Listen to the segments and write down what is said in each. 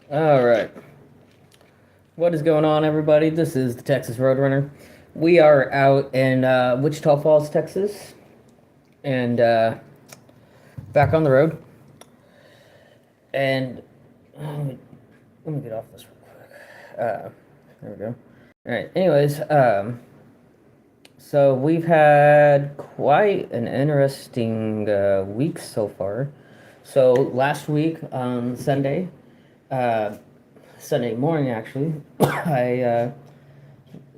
All right. What is going on, everybody? This is the Texas Roadrunner. We are out in Wichita Falls, Texas, and back on the road. And let me get off this real quick. There we go. All right. Anyways, so we've had quite an interesting week so far. So last week on uh, Sunday morning actually, I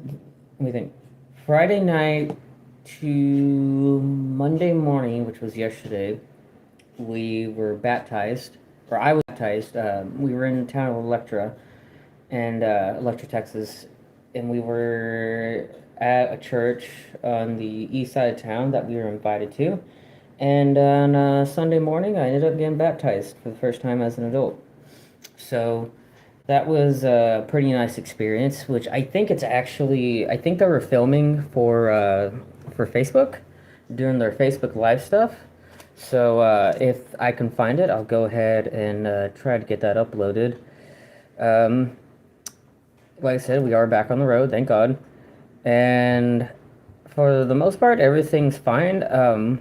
let me think. Friday night to Monday morning, which was yesterday, we were baptized, or I was baptized. We were in the town of Electra, and Electra, Texas, and we were at a church on the east side of town that we were invited to. And on Sunday morning, I ended up getting baptized for the first time as an adult. So that was a pretty nice experience, which I think it's actually I think they were filming for Facebook, doing their Facebook Live stuff. So if I can find it, I'll go ahead and try to get that uploaded. Um, like I said, we are back on the road, thank God, and for the most part, everything's fine.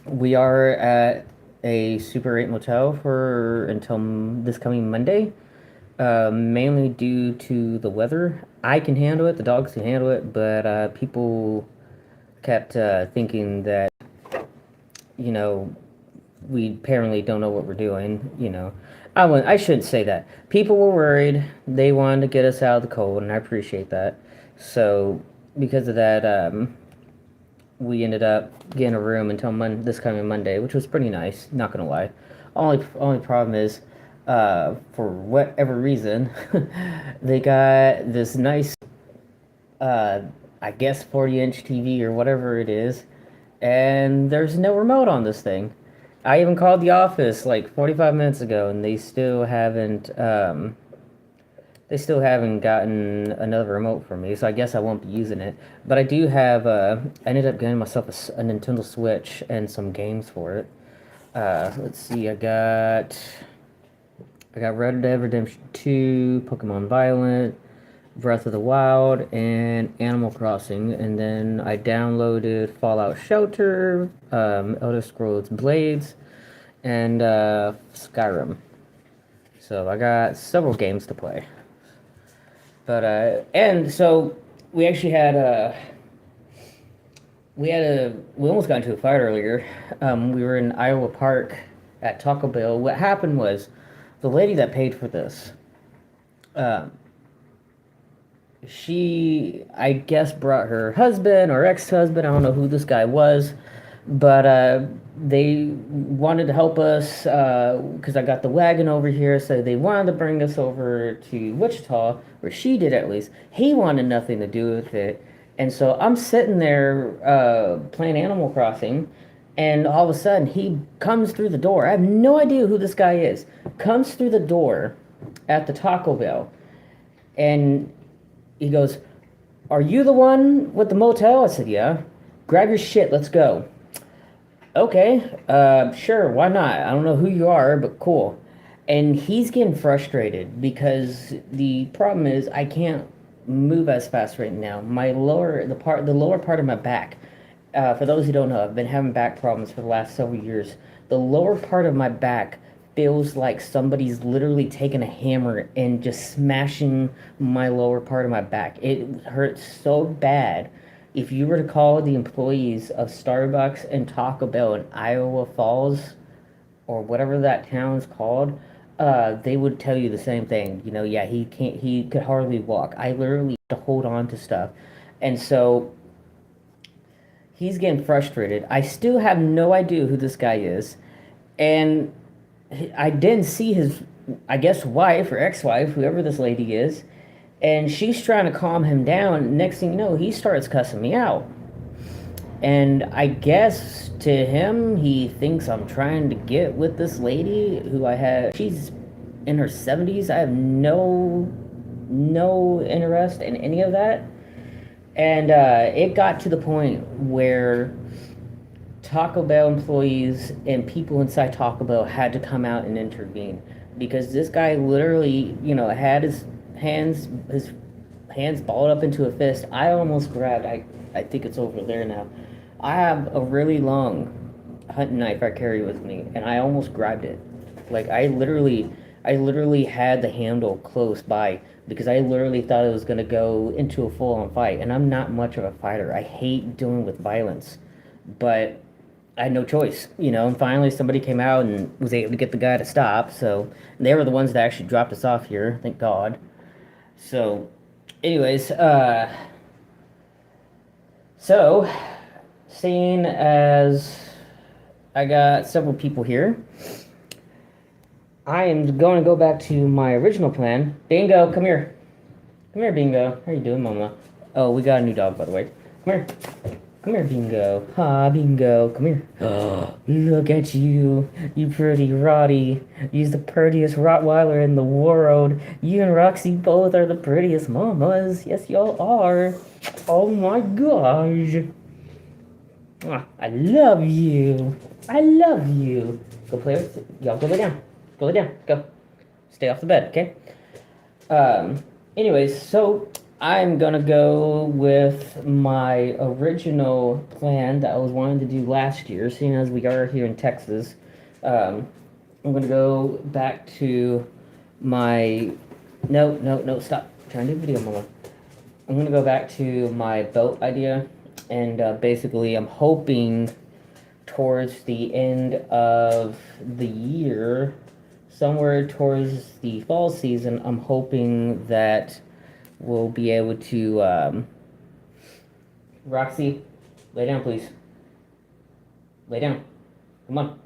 We are at a Super 8 motel for until this coming Monday, mainly due to the weather. I can handle it, the dogs can handle it, but people kept thinking that, you know, we apparently don't know what we're doing. I shouldn't say that. People were worried. They wanted to get us out of the cold, and I appreciate that. So, because of that, we ended up getting a room until this coming Monday, which was pretty nice. Not gonna lie. Only problem is, for whatever reason, they got this nice, uh, I guess 40-inch TV or whatever it is, and there's no remote on this thing. I even called the office like 45 minutes ago, and they still haven't gotten another remote for me, so I guess I won't be using it. But I do have, I ended up getting myself a Nintendo Switch and some games for it. Let's see, I got Red Dead Redemption 2, Pokemon Violent, Breath of the Wild, and Animal Crossing. And then I downloaded Fallout Shelter, Elder Scrolls Blades, and Skyrim. So I got several games to play. But and so we actually had we almost got into a fight earlier. We were in Iowa Park at Taco Bell. What happened was the lady that paid for this, um, she I guess brought her husband or ex-husband. I don't know who this guy was, but they wanted to help us because I got the wagon over here, so they wanted to bring us over to Wichita, or she did at least. He wanted nothing to do with it, and so I'm sitting there playing Animal Crossing, and all of a sudden he comes through the door. I have no idea who this guy is. Comes through the door at the Taco Bell, and he goes, "Are you the one with the motel?" I said, "Yeah." "Grab your shit, let's go." "Okay, sure, why not? I don't know who you are, but cool." And he's getting frustrated because the problem is I can't move as fast right now. The lower part of my back. For those who don't know, I've been having back problems for the last several years. The lower part of my back feels like somebody's literally taking a hammer and just smashing my lower part of my back. It hurts so bad. If you were to call the employees of Starbucks and Taco Bell in Iowa Falls or whatever that town's called, they would tell you the same thing. Yeah, he could hardly walk. I literally had to hold on to stuff. And so he's getting frustrated. I still have no idea who this guy is. And I didn't see his, I guess, wife or ex-wife, whoever this lady is, and she's trying to calm him down. Next thing you know, he starts cussing me out. And I guess to him, he thinks I'm trying to get with this lady who I have. She's in her 70s. I have no interest in any of that. And it got to the point where Taco Bell employees and people inside Taco Bell had to come out and intervene because this guy literally, had his hands balled up into a fist. I almost grabbed. I think it's over there now. I have a really long hunting knife I carry with me, and I almost grabbed it. Like I literally had the handle close by because I literally thought it was gonna go into a full-on fight, and I'm not much of a fighter. I hate dealing with violence, but I had no choice. And finally, somebody came out and was able to get the guy to stop. So they were the ones that actually dropped us off here, thank God. So, anyways, so seeing as I got several people here, I am going to go back to my original plan. Bingo, come here. Come here, Bingo. How you doing, Mama? Oh, we got a new dog, by the way. Come here. Come here, Bingo. Ha, Bingo. Come here. Oh, look at you. You pretty Roddy. You're the prettiest Rottweiler in the world. You and Roxy both are the prettiest mamas. Yes, y'all are. Oh my gosh. I love you. I love you. Go play with... Y'all go lay down. Go lay down. Go. Stay off the bed, okay? Anyways, so I'm gonna go with my original plan that I was wanting to do last year, seeing as we are here in Texas. I'm gonna go back to my... No, stop. I'm trying to do video, Mama. I'm gonna go back to my boat idea, and basically I'm hoping towards the end of the year, somewhere towards the fall season, I'm hoping that we'll be able to, Roxy, lay down, please. Lay down. Come on.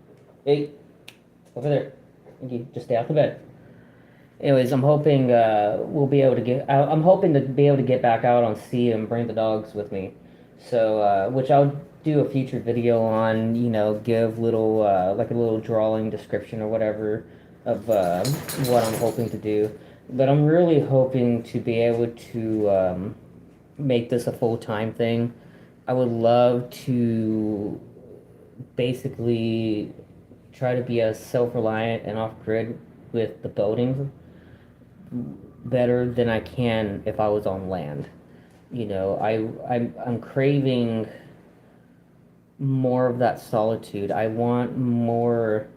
Hey, over there. Thank you. Just stay off the bed. Anyways, I'm hoping we'll be able to get. I'm hoping to be able to get back out on sea and bring the dogs with me. So, which I'll do a future video on. Give little like a little drawing description or whatever of what I'm hoping to do. But I'm really hoping to be able to make this a full-time thing. I would love to basically try to be as self-reliant and off-grid with the boating better than I can if I was on land. I'm craving more of that solitude. I want more...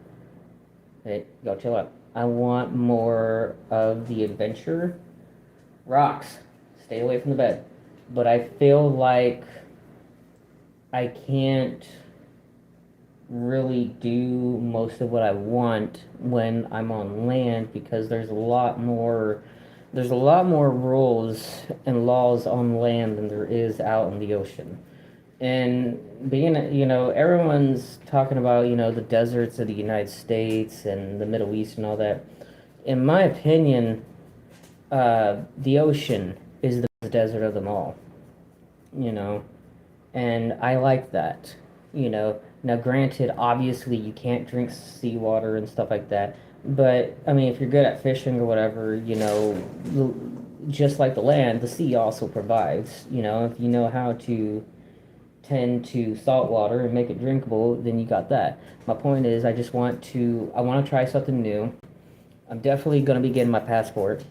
Hey, go chill out. I want more of the adventure. Rocks, stay away from the bed. But I feel like I can't really do most of what I want when I'm on land because there's a lot more rules and laws on land than there is out in the ocean. And being, everyone's talking about, the deserts of the United States and the Middle East and all that. In my opinion, the ocean is the desert of them all, and I like that, Now, granted, obviously, you can't drink seawater and stuff like that, but, I mean, if you're good at fishing or whatever, just like the land, the sea also provides, if you know how to tend to salt water and make it drinkable, then you got that. My point is, I want to try something new. I'm definitely going to be getting my passport,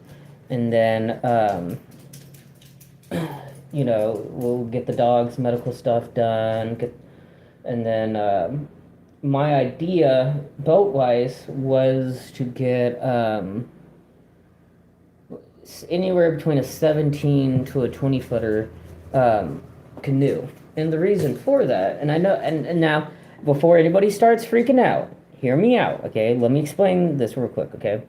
and then, we'll get the dog's medical stuff done, and then, my idea, boat-wise, was to get, anywhere between a 17 to a 20-footer, canoe. And the reason for that, and I know, and now, before anybody starts freaking out, hear me out, okay? Let me explain this real quick, okay?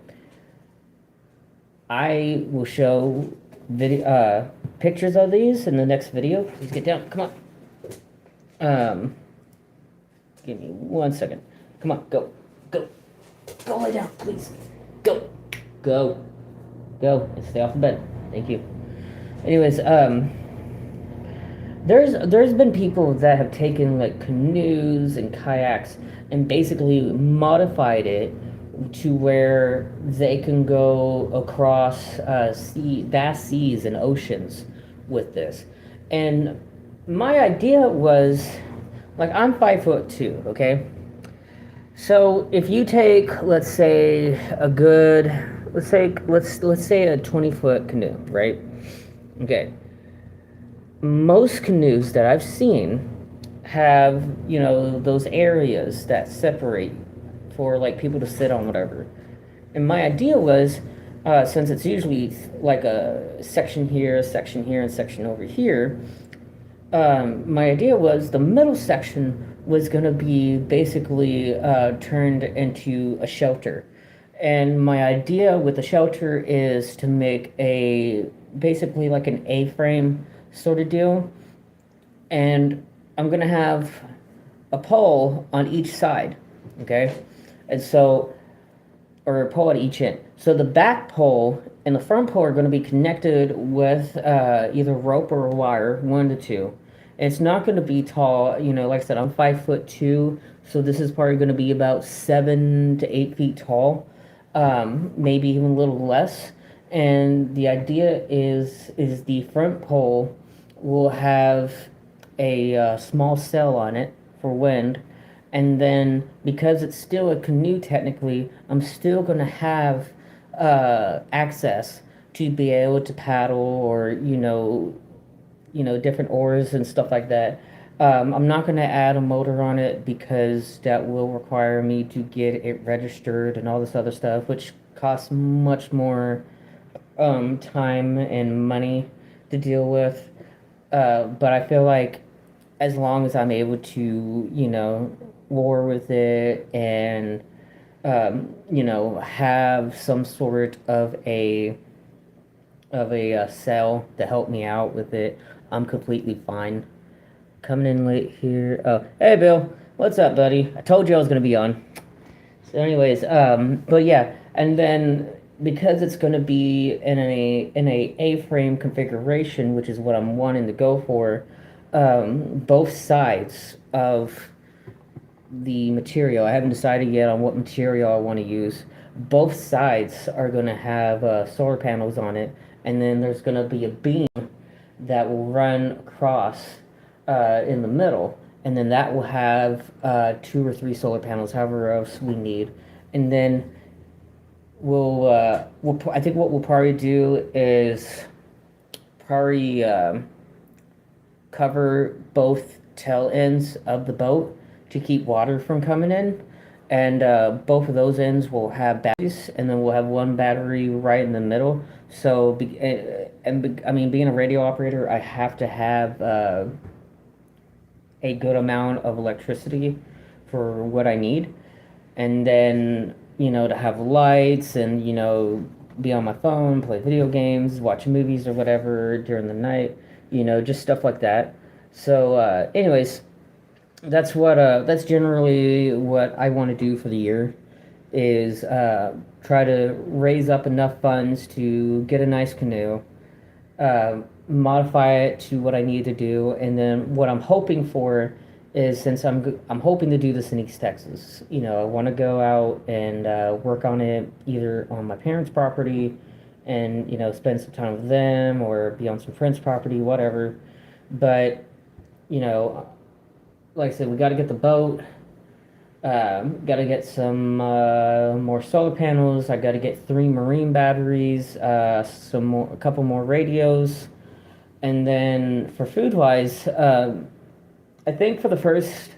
I will show pictures of these in the next video. Please get down. Come on. Give me 1 second. Come on, go. Go. Go lay down, please. Go. Go. Go. And stay off the bed. Thank you. Anyways, there's been people that have taken like canoes and kayaks and basically modified it to where they can go across vast seas and oceans with this. And my idea was, like, I'm 5'2", okay? So if you take, let's say, a good, let's say a 20-foot canoe, right? Okay. Most canoes that I've seen have, those areas that separate for like people to sit on, whatever. And my idea was, since it's usually like a section here, a section here, and section over here, my idea was the middle section was going to be basically turned into a shelter. And my idea with the shelter is to make a basically like an A-frame sort of deal. And I'm going to have a pole on each side. Okay. And so, or a pole at each end. So the back pole and the front pole are going to be connected with either rope or wire, one to two. It's not going to be tall, like I said, I'm 5'2", so this is probably going to be about 7 to 8 feet tall, maybe even a little less. And the idea is the front pole will have a small sail on it for wind, and then because it's still a canoe technically, I'm still going to have access to be able to paddle or different oars and stuff like that. I'm not going to add a motor on it because that will require me to get it registered and all this other stuff, which costs much more time and money to deal with. But I feel like as long as I'm able to, war with it and, have some sort of a cell to help me out with it, I'm completely fine. Coming in late here. Oh, hey Bill, what's up, buddy? I told you I was gonna be on. So, anyways, but yeah, and then because it's gonna be in a A-frame configuration, which is what I'm wanting to go for, both sides of the material. I haven't decided yet on what material I want to use. Both sides are going to have solar panels on it, and then there's going to be a beam that will run across in the middle, and then that will have 2 or 3 solar panels, however else we need, and then I think what we'll probably do is probably cover both tail ends of the boat to keep water from coming in. And both of those ends will have batteries, and then we'll have one battery right in the middle. So, I mean, being a radio operator, I have to have a good amount of electricity for what I need. And then, to have lights and, be on my phone, play video games, watch movies or whatever during the night, just stuff like that. So, anyways, that's generally what I want to do for the year is try to raise up enough funds to get a nice canoe, modify it to what I need to do, and then what I'm hoping for is since I'm hoping to do this in East Texas, I want to go out and work on it either on my parents' property and spend some time with them or be on some friends' property, whatever. But you know, like I said, we got to get the boat. Got to get some more solar panels. I got to get 3 marine batteries, a couple more radios, and then for food wise, I think for the first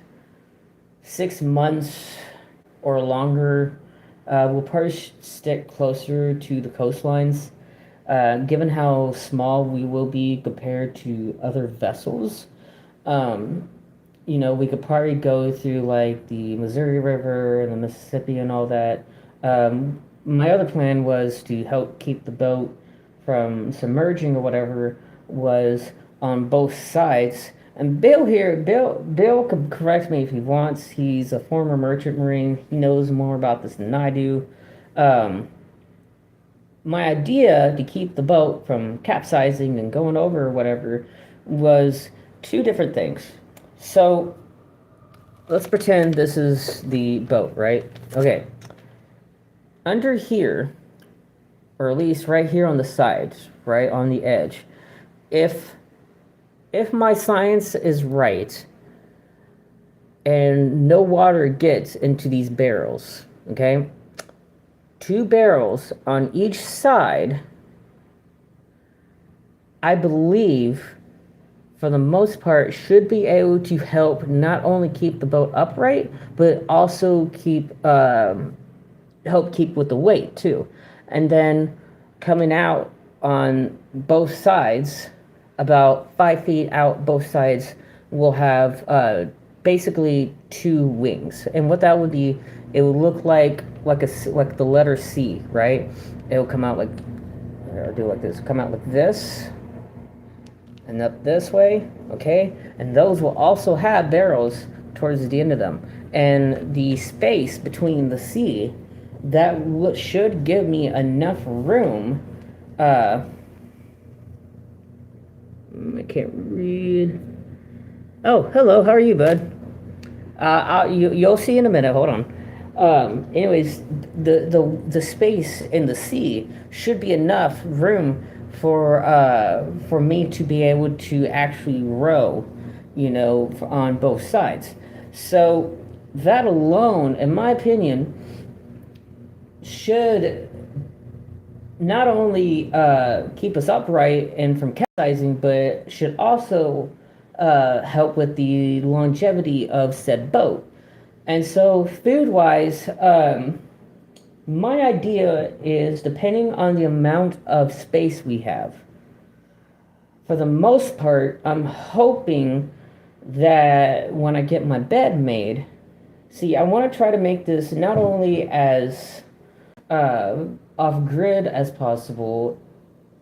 6 months or longer, we'll probably stick closer to the coastlines. Given how small we will be compared to other vessels, um, we could probably go through like the Missouri River and the Mississippi and all that. My other plan was to help keep the boat from submerging or whatever was on both sides. And Bill could correct me if he wants. He's a former merchant marine. He knows more about this than I do. Um, my idea to keep the boat from capsizing and going over or whatever was 2 different things. So let's pretend this is the boat, right? Okay. Under here, or at least right here on the sides, right on the edge, if my science is right, and no water gets into these barrels. Okay, two barrels on each side, I believe, for the most part, should be able to help not only keep the boat upright, but also help keep with the weight too. And then coming out on both sides, about 5 feet out both sides, will have basically two wings. And what that would be, it would look like the letter C, right? It will come out like, I'll do it like this. Come out like this, and up this way, okay? And those will also have barrels towards the end of them. And the space between the C, that should give me enough room. I can't read. Oh, hello, how are you, bud? You'll see in a minute, hold on. Anyways, the space in the sea should be enough room for me to be able to actually row, on both sides. So that alone, in my opinion, should not only keep us upright and from capsizing, but should also help with the longevity of said boat. And so, food wise, my idea is depending on the amount of space we have. For the most part, I'm hoping that when I get my bed made, see, I want to try to make this not only as off grid as possible,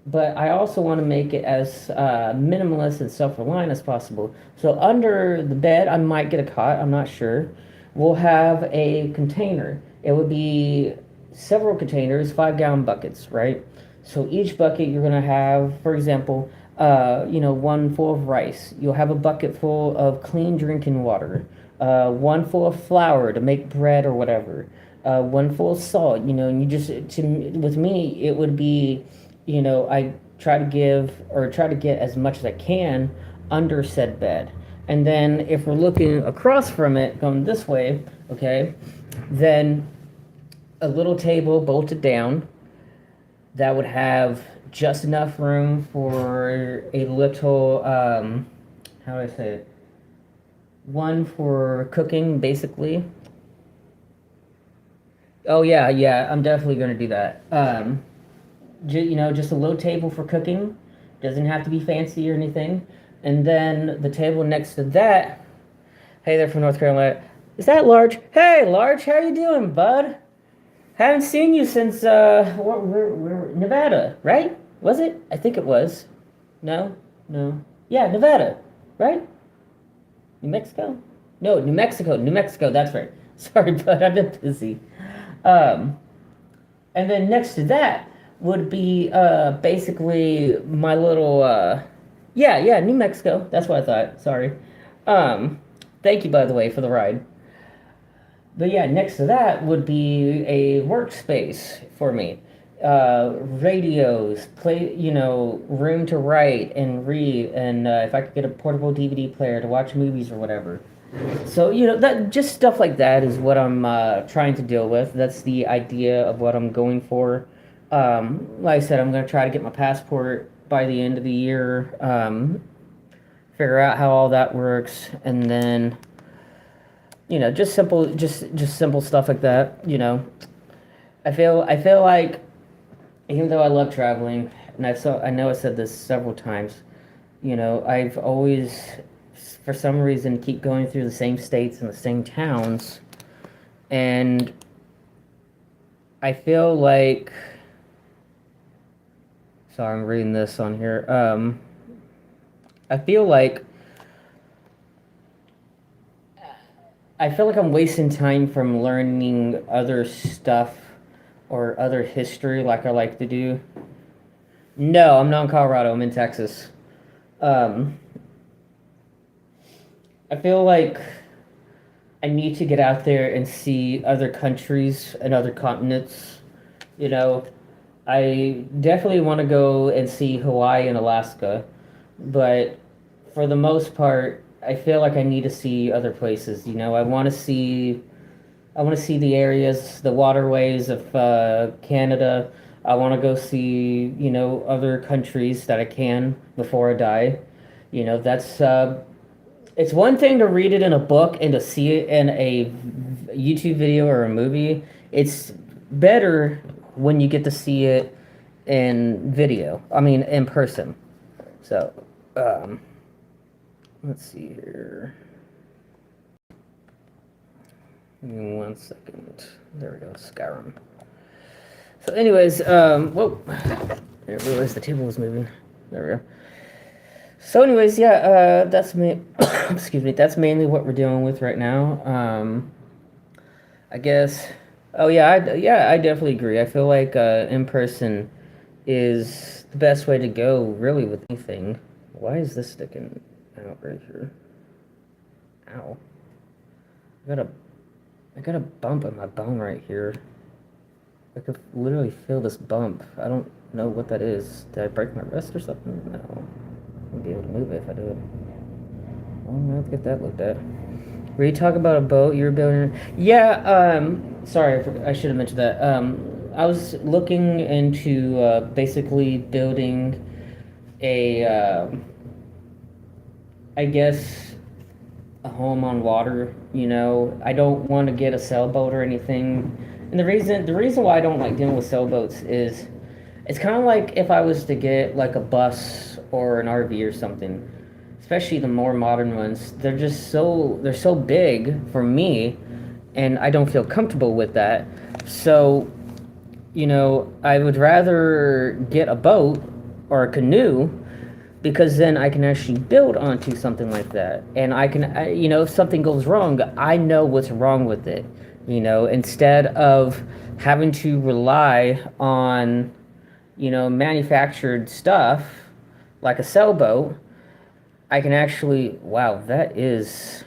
but I also want to make it as minimalist and self reliant as possible. So, under the bed, I might get a cot, I'm not sure. We'll have a container. It would be several containers, 5 gallon buckets, right? So each bucket you're gonna have, for example, one full of rice. You'll have a bucket full of clean drinking water, one full of flour to make bread or whatever, one full of salt. And you just with me it would be, I try to get as much as I can under said bed. And then if we're looking across from it, going this way, okay, then a little table bolted down that would have just enough room for a little, how do I say it? One for cooking, basically. Oh, yeah, yeah, I'm definitely going to do that. Just a low table for cooking. Doesn't have to be fancy or anything. And then the table next to that, hey there from North Carolina. Is that Large? Hey, Large, how you doing, bud? Haven't seen you since, Nevada, right? Was it? I think it was. No? No. Yeah, Nevada, right? New Mexico? No, New Mexico. New Mexico, that's right. Sorry, bud, I've been busy. Um, and then next to that would be basically my little yeah, New Mexico. That's what I thought. Sorry. Thank you, by the way, for the ride. But yeah, next to that would be a workspace for me. Radios, room to write and read, and if I could get a portable DVD player to watch movies or whatever. So, that just stuff like that is what I'm trying to deal with. That's the idea of what I'm going for. Like I said, I'm going to try to get my passport by the end of the year, figure out how all that works, and then, just simple stuff like that. I feel like, even though I love traveling, and I know I said this several times, I've always, for some reason, keep going through the same states and the same towns, and I feel like, sorry, I'm reading this on here. I feel like I'm wasting time from learning other stuff or other history like I like to do. No, I'm not in Colorado. I'm in Texas. Um, I feel like I need to get out there and see other countries and other continents. You know, I definitely want to go and see Hawaii and Alaska, but for the most part, I feel like I need to see other places. I want to see the areas, the waterways of Canada. I want to go see, other countries that I can before I die. That's it's one thing to read it in a book and to see it in a YouTube video or a movie. It's better when you get to see it in video. I mean, in person. So, um, let's see here. Give me 1 second. There we go, Skyrim. So, anyways, whoa. I didn't realize the table was moving. There we go. So, anyways, yeah, that's me. Excuse me. That's mainly what we're dealing with right now. I guess. Oh yeah, I definitely agree. I feel like in person is the best way to go, really, with anything. Why is this sticking out right here? Ow! I got a bump on my bone right here. I could literally feel this bump. I don't know what that is. Did I break my wrist or something? No. I'll be able to move it if I do it. Well, I'm gonna have to get that looked at. Were you talking about a boat you were building? Yeah, sorry, I should have mentioned that. I was looking into basically building a, I guess, a home on water. I don't want to get a sailboat or anything. And the reason why I don't like dealing with sailboats is it's kind of like if I was to get like a bus or an RV or something, especially the more modern ones. They're so big for me, and I don't feel comfortable with that. So, I would rather get a boat or a canoe because then I can actually build onto something like that. And if something goes wrong, I know what's wrong with it, instead of having to rely on, manufactured stuff like a sailboat. I can actually, wow, that is,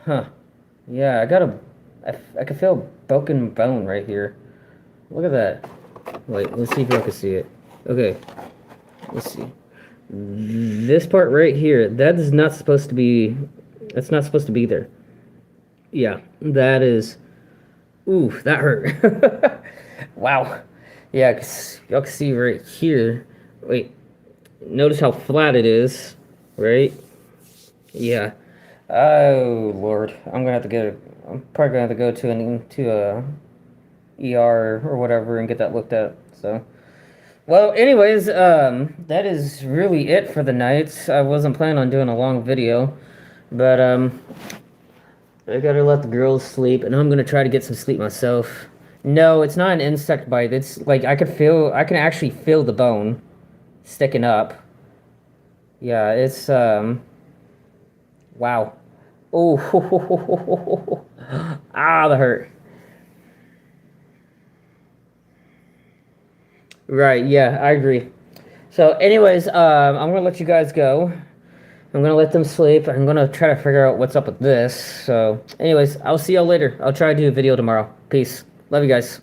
huh. Yeah, I can feel a broken bone right here. Look at that. Wait, let's see if I can see it. Okay, let's see. This part right here, that's not supposed to be there. Yeah, that is, ooh, that hurt. Wow. Yeah, y'all can see right here. Wait, notice how flat it is, right? Yeah. Oh Lord, I'm probably gonna have to go to a ER or whatever and get that looked at. So, well, anyways, that is really it for the night. I wasn't planning on doing a long video, but I gotta let the girls sleep, and I'm gonna try to get some sleep myself. No, it's not an insect bite. It's like I can actually feel the bone sticking up. Yeah, it's wow. Oh, ah, that hurt. Right, yeah, I agree. So, anyways, I'm gonna let you guys go. I'm gonna let them sleep. I'm gonna try to figure out what's up with this. So, anyways, I'll see y'all later. I'll try to do a video tomorrow. Peace. Love you guys.